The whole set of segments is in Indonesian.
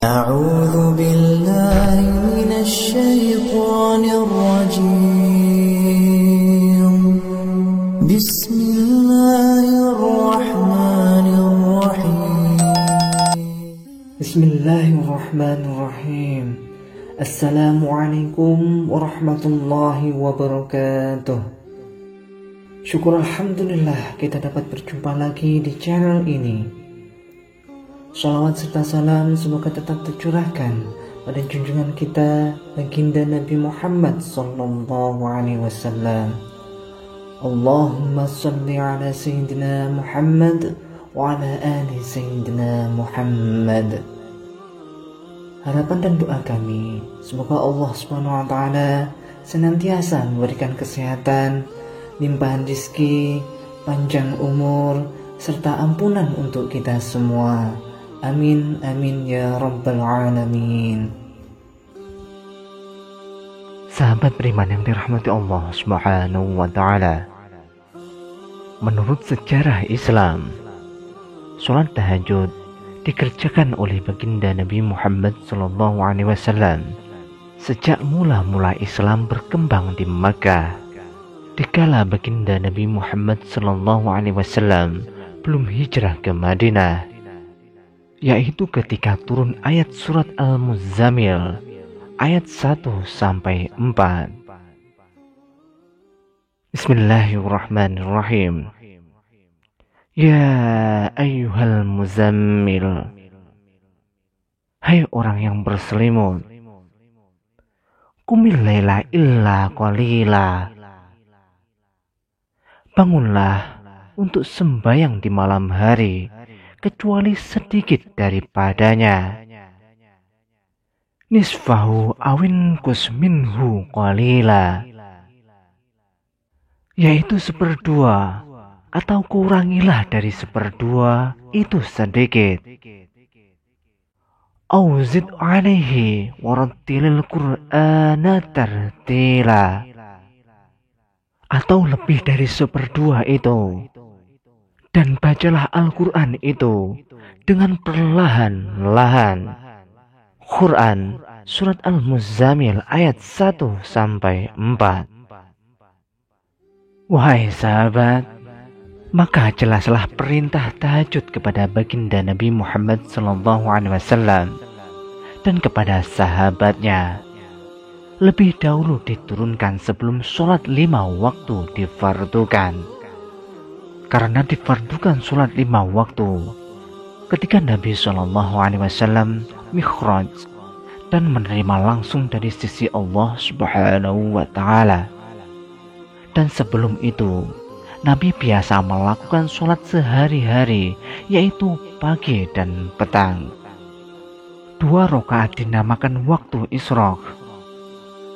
أعوذ بالله من الشيطان الرجيم بسم الله الرحمن الرحيم بسم الله الرحمن الرحيم. Assalamualaikum warahmatullahi wabarakatuh. Syukur alhamdulillah kita dapat berjumpa lagi di channel ini. Shalawat serta salam semoga tetap tercurahkan pada junjungan kita baginda Nabi Muhammad sallallahu alaihi wasallam. Allahumma shalli ala sayyidina Muhammad wa ala ali sayyidina Muhammad. Harapan dan doa kami, semoga Allah Subhanahu wa taala senantiasa memberikan kesehatan, limpahan rezeki, panjang umur, serta ampunan untuk kita semua. Amin amin ya rabbal alamin. Sahabat beriman yang dirahmati Allah Subhanahu wa taala, menurut sejarah Islam, sholat tahajud dikerjakan oleh baginda Nabi Muhammad SAW sejak mula-mula Islam berkembang di Makkah. Dikala baginda Nabi Muhammad SAW belum hijrah ke Madinah, yaitu ketika turun ayat surat Al-Muzammil ayat 1-4. Bismillahirrahmanirrahim. Ya ayyuhal muzammil, hai orang yang berselimut, qumil laila illa qalila, bangunlah untuk sembahyang di malam hari kecuali sedikit daripadanya. Nisfahu awin kusminhu qalila, yaitu seperdua atau kurangilah dari seperdua itu sedikit. Auzid alaihi warattilil qur'ana tartila, atau lebih dari seperdua itu, dan bacalah Al-Quran itu dengan perlahan-lahan. Quran surat Al-Muzammil ayat 1-4. Wahai sahabat, maka jelaslah perintah tahajud kepada baginda Nabi Muhammad SAW dan kepada sahabatnya lebih dahulu diturunkan sebelum sholat 5 waktu difardukan. Karena difardukan sholat 5 waktu ketika Nabi SAW mikhraj dan menerima langsung dari sisi Allah Subhanahu wa ta'ala. Dan sebelum itu Nabi biasa melakukan sholat sehari-hari, yaitu pagi dan petang. 2 rakaat dinamakan waktu isyraq,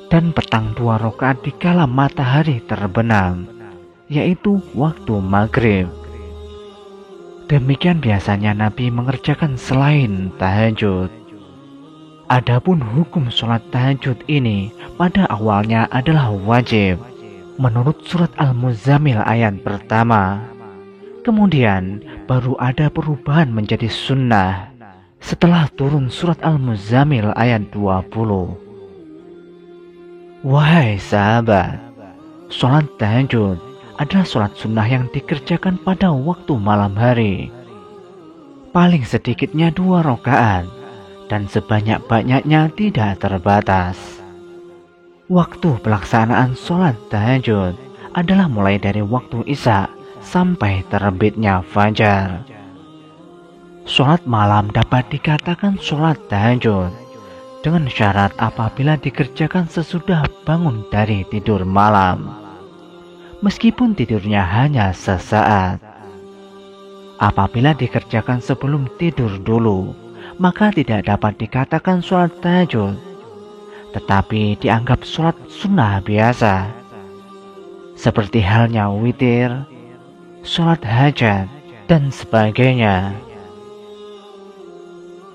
dan petang 2 rakaat dikala matahari terbenam, yaitu waktu maghrib. Demikian biasanya Nabi mengerjakan selain tahajud. Adapun hukum sholat tahajud ini pada awalnya adalah wajib menurut surat Al-Muzammil ayat pertama. Kemudian baru ada perubahan menjadi sunnah setelah turun surat Al-Muzammil ayat 20. Wahai sahabat, sholat tahajud adalah sholat sunnah yang dikerjakan pada waktu malam hari. Paling sedikitnya 2 rakaat dan sebanyak-banyaknya tidak terbatas. Waktu pelaksanaan sholat tahajud adalah mulai dari waktu isya sampai terbitnya fajar. Sholat malam dapat dikatakan sholat tahajud dengan syarat apabila dikerjakan sesudah bangun dari tidur malam, meskipun tidurnya hanya sesaat. Apabila dikerjakan sebelum tidur dulu, maka tidak dapat dikatakan sholat tahajud, tetapi dianggap sholat sunnah biasa, seperti halnya witir, sholat hajat, dan sebagainya.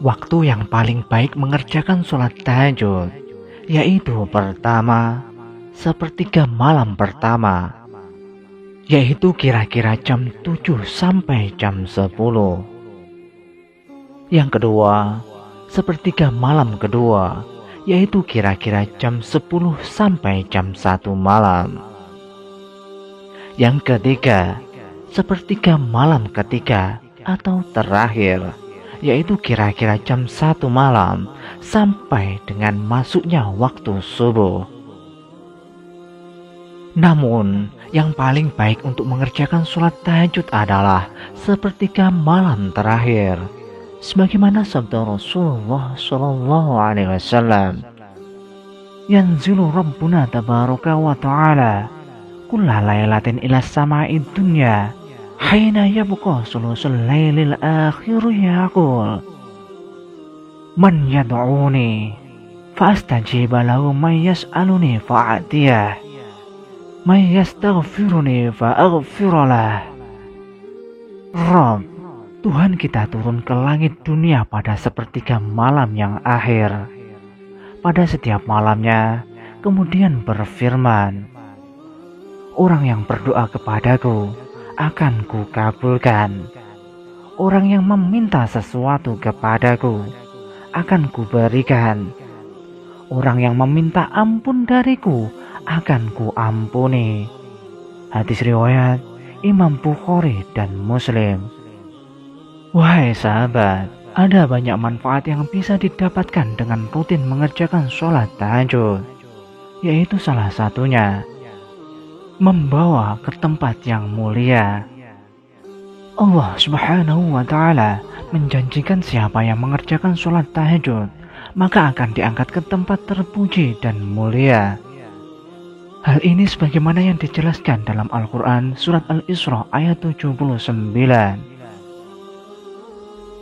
Waktu yang paling baik mengerjakan sholat tahajud yaitu pertama, sepertiga malam pertama, yaitu kira-kira jam 7 sampai jam 10. Yang kedua, sepertiga malam kedua, yaitu kira-kira jam 10 sampai jam 1 malam. Yang ketiga, sepertiga malam ketiga atau terakhir, yaitu kira-kira jam 1 malam sampai dengan masuknya waktu subuh. Namun, yang paling baik untuk mengerjakan sholat tahajud adalah sepertiga malam terakhir, sebagaimana sabda Rasulullah Shallallahu Alaihi Wasallam, "Yanzilu Rabbuna tabaraka wa ta'ala kulla lailatin ila sama'id dunya hina yabqa sulusul lailil akhir yaqul man yad'uni fa astajiba lahu man yas'aluni fa'atiyah man yastaghfiruni fa aghfiralah." Rabb, Tuhan kita turun ke langit dunia pada sepertiga malam yang akhir. Pada setiap malamnya, kemudian berfirman, "Orang yang berdoa kepadaku akan kukabulkan. Orang yang meminta sesuatu kepadaku akan kuberikan. Orang yang meminta ampun dariku akan kuampuni." Hadis riwayat Imam Bukhari dan Muslim. Wahai sahabat, ada banyak manfaat yang bisa didapatkan dengan rutin mengerjakan sholat tahajud, yaitu salah satunya membawa ke tempat yang mulia. Allah Subhanahu wa Ta'ala menjanjikan siapa yang mengerjakan sholat tahajud, maka akan diangkat ke tempat terpuji dan mulia. Hal ini sebagaimana yang dijelaskan dalam Al-Quran surat Al-Isra ayat 79.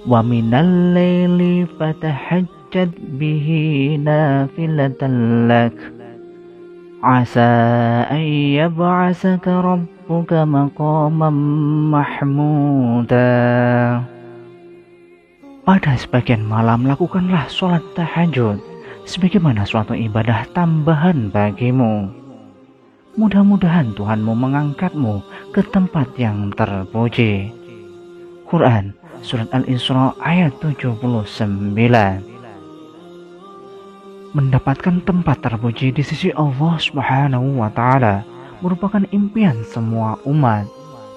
"Wa minal laili fatahajjad bihi nafilatan lak asa an yab'asaka rabbuka maqaman mahmuda." Pada sebagian malam lakukanlah sholat tahajud sebagaimana suatu ibadah tambahan bagimu. Mudah-mudahan Tuhanmu mengangkatmu ke tempat yang terpuji. Quran Surat Al-Isra ayat 79. Mendapatkan tempat terpuji di sisi Allah Subhanahu wa Ta'ala merupakan impian semua umat.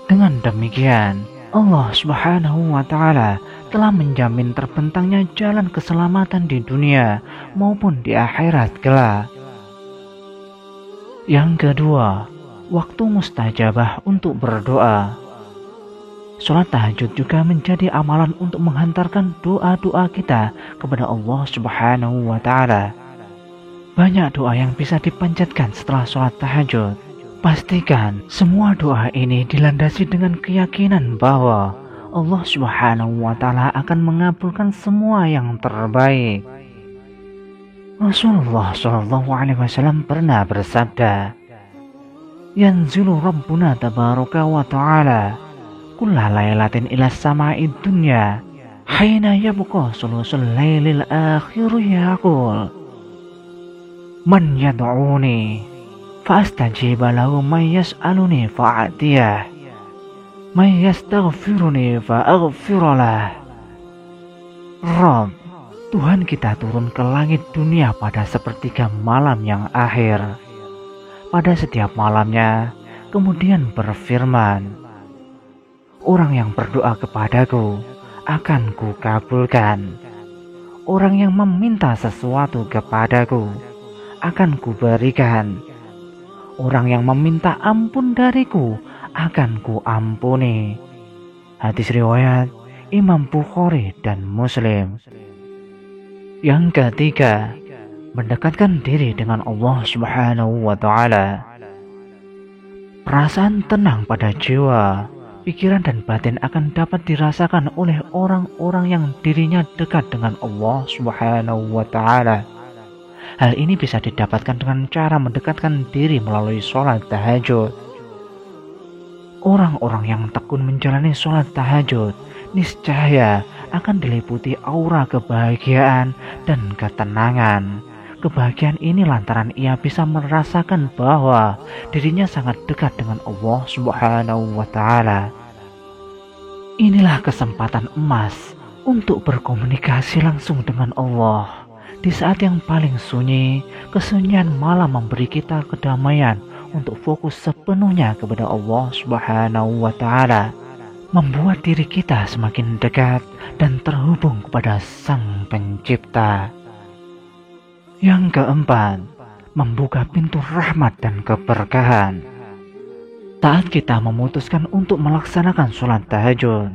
Dengan demikian, Allah Subhanahu wa Ta'ala telah menjamin terbentangnya jalan keselamatan di dunia maupun di akhirat kelak. Yang kedua, waktu mustajabah untuk berdoa. Sholat tahajud juga menjadi amalan untuk menghantarkan doa-doa kita kepada Allah Subhanahu wa Ta'ala. Banyak doa yang bisa dipanjatkan setelah sholat tahajud. Pastikan semua doa ini dilandasi dengan keyakinan bahwa Allah Subhanahu wa Ta'ala akan mengabulkan semua yang terbaik. Rasulullah Shallallahu Alaihi Wasallam pernah bersabda, "Yanzilu Rabbuna tabaraka wa ta'ala kulla lailatin ila sama'id dunya hina yabqa sulusul lailil akhir yaqul man yad'uni fa astajiba lahu man yas'aluni fa'atiyah man yastaghfiruni fa aghfiralah." Rabb, Tuhan kita turun ke langit dunia pada sepertiga malam yang akhir. Pada setiap malamnya, kemudian berfirman, "Orang yang berdoa kepadaku akan kukabulkan. Orang yang meminta sesuatu kepadaku akan kuberikan. Orang yang meminta ampun dariku akan kuampuni." Hadis riwayat Imam Bukhari dan Muslim. Yang ketiga, mendekatkan diri dengan Allah Subhanahu wa Ta'ala. Perasaan tenang pada jiwa, pikiran dan batin akan dapat dirasakan oleh orang-orang yang dirinya dekat dengan Allah Subhanahu wa Ta'ala. Hal ini bisa didapatkan dengan cara mendekatkan diri melalui sholat tahajud. Orang-orang yang tekun menjalani sholat tahajud niscaya akan diliputi aura kebahagiaan dan ketenangan. Kebahagiaan ini lantaran ia bisa merasakan bahwa dirinya sangat dekat dengan Allah Subhanahu wa Ta'ala. Inilah kesempatan emas untuk berkomunikasi langsung dengan Allah. Di saat yang paling sunyi, kesunyian malam memberi kita kedamaian untuk fokus sepenuhnya kepada Allah Subhanahu wa Ta'ala, membuat diri kita semakin dekat dan terhubung kepada Sang Pencipta. Yang keempat, membuka pintu rahmat dan keberkahan. Saat kita memutuskan untuk melaksanakan sholat tahajud,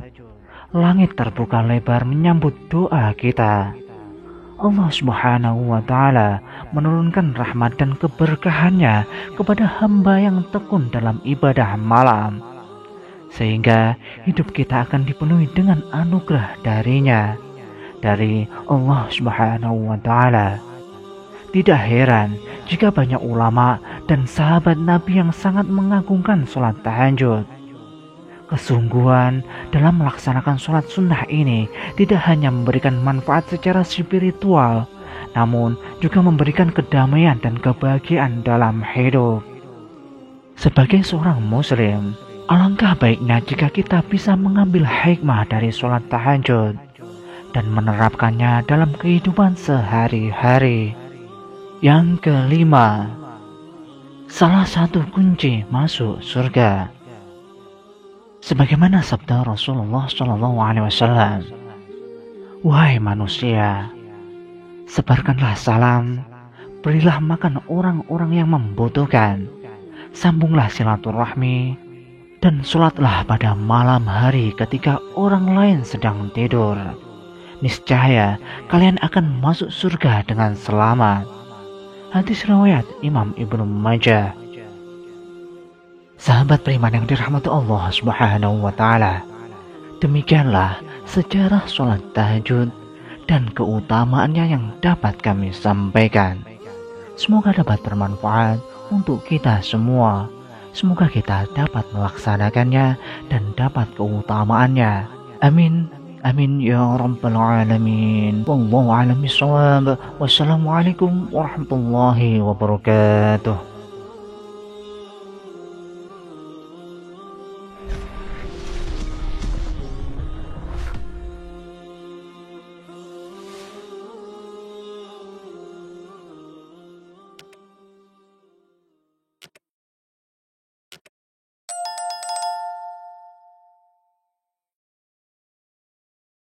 langit terbuka lebar menyambut doa kita. Allah Subhanahu wa Ta'ala menurunkan rahmat dan keberkahannya kepada hamba yang tekun dalam ibadah malam, sehingga hidup kita akan dipenuhi dengan anugerah darinya, dari Allah Subhanahu wa Ta'ala. Tidak heran jika banyak ulama dan sahabat Nabi yang sangat mengagungkan sholat tahajud. Kesungguhan dalam melaksanakan sholat sunnah ini tidak hanya memberikan manfaat secara spiritual, namun juga memberikan kedamaian dan kebahagiaan dalam hidup. Sebagai seorang muslim, alangkah baiknya jika kita bisa mengambil hikmah dari sholat tahajud dan menerapkannya dalam kehidupan sehari-hari. Yang kelima, salah satu kunci masuk surga. Sebagaimana sabda Rasulullah SAW, "Wahai manusia, sebarkanlah salam, berilah makan orang-orang yang membutuhkan, sambunglah silaturahmi, dan sholatlah pada malam hari ketika orang lain sedang tidur. Niscaya kalian akan masuk surga dengan selamat." Hadis riwayat Imam Ibnu Majah. Sahabat beriman yang dirahmati Allah Subhanahu wa Ta'ala, demikianlah sejarah sholat tahajud dan keutamaannya yang dapat kami sampaikan. Semoga dapat bermanfaat untuk kita semua. Semoga kita dapat melaksanakannya dan dapat keutamaannya. Amin. Amin ya rabbal alamin. Wallahu a'lam bishawab. Wassalamualaikum warahmatullahi wabarakatuh.